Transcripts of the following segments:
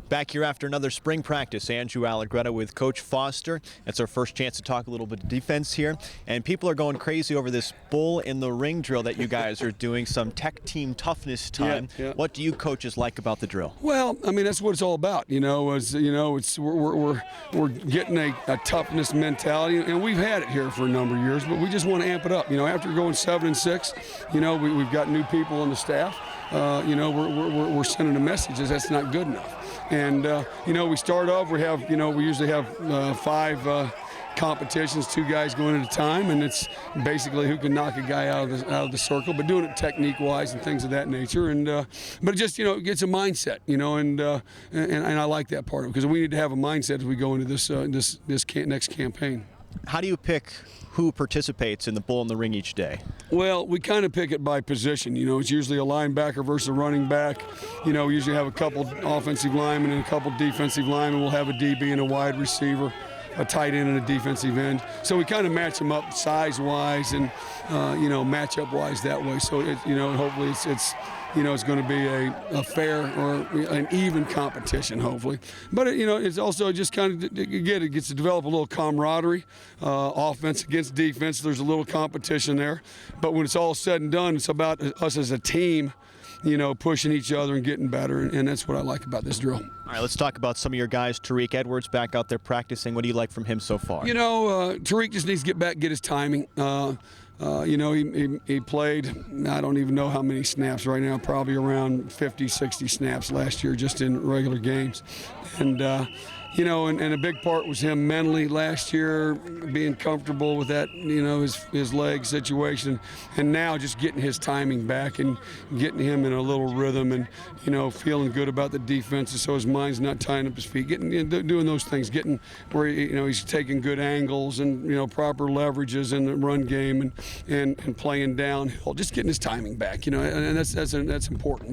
Back here after another spring practice, Andrew Allegretta with Coach Foster. It's our first chance to talk a little bit of defense here. And people are going crazy over this bull in the ring drill that you guys are doing, some tech team toughness time. Yeah. What do you coaches like about the drill? Well, I mean, that's what it's all about. We're getting a toughness mentality, and we've had it here for a number of years, but we just want to amp it up. After going 7-6, we've got new people on the staff. We're sending a message that that's not good enough. And we start off. We usually have 5 competitions, 2 guys going at a time, and it's basically who can knock a guy out of the circle, but doing it technique-wise and things of that nature. And but it just it gets a mindset, and I like that part of it because we need to have a mindset as we go into this next campaign. How do you pick who participates in the bull in the ring each day? Well, we kind of pick it by position. It's usually a linebacker versus a running back. We usually have a couple offensive linemen and a couple defensive linemen. We'll have a DB and a wide receiver, a tight end and a defensive end. So we kind of match them up size-wise and matchup-wise that way. So hopefully it's going to be a fair or an even competition, hopefully. But it's also just kind of it gets to develop a little camaraderie, offense against defense. There's a little competition there, but when it's all said and done, it's about us as a team, pushing each other and getting better, and that's what I like about this drill. All right, let's talk about some of your guys. Tarik Edwards back out there practicing. What do you like from him so far? Tarik just needs to get back, get his timing. He played, I don't even know how many snaps right now, probably around 50, 60 snaps last year just in regular games. And a big part was him mentally last year, being comfortable with that, his leg situation, and now just getting his timing back and getting him in a little rhythm and, feeling good about the defense so his mind's not tying up his feet, doing those things, getting where, he's taking good angles and, proper leverages in the run game and playing downhill, just getting his timing back, and that's important,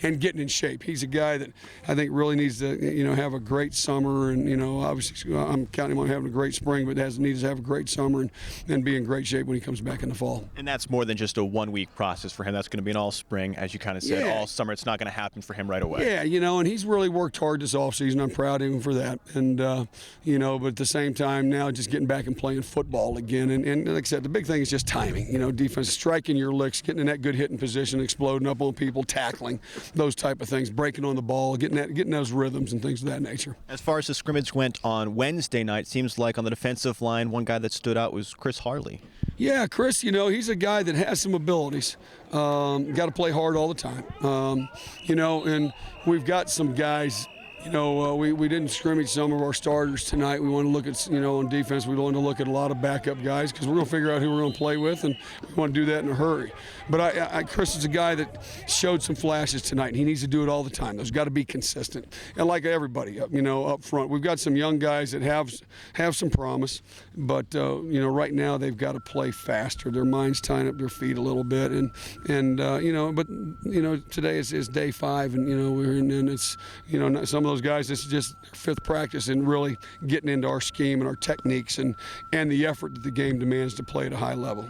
and getting in shape. He's a guy that I think really needs to, have a great summer, and obviously I'm counting him on having a great spring, but needs to have a great summer and be in great shape when he comes back in the fall. And that's more than just a 1-week process for him. That's going to be an all spring, as you kind of said, all summer. It's not going to happen for him right away. Yeah, and he's really worked hard this offseason. I'm proud of him for that. And but at the same time now just getting back and playing football again. And like I said, the big thing is just timing. Defense, striking your licks, getting in that good hitting position, exploding up on people, tackling, those type of things, breaking on the ball, getting those rhythms and things of that nature. As far as the scrimmage went on Wednesday night, seems like on the defensive line, one guy that stood out was Chris Harley. Yeah, Chris, he's a guy that has some abilities. Got to play hard all the time. And we've got some guys. We didn't scrimmage some of our starters tonight. We want to look at, on defense, we want to look at a lot of backup guys because we're going to figure out who we're going to play with, and we want to do that in a hurry. But Chris is a guy that showed some flashes tonight, and he needs to do it all the time. There's got to be consistent. And like everybody, up front, we've got some young guys that have some promise, but, right now they've got to play faster. Their mind's tying up their feet a little bit, but today is day 5, and it's, some of those guys, this is just their 5th practice and really getting into our scheme and our techniques and the effort that the game demands to play at a high level.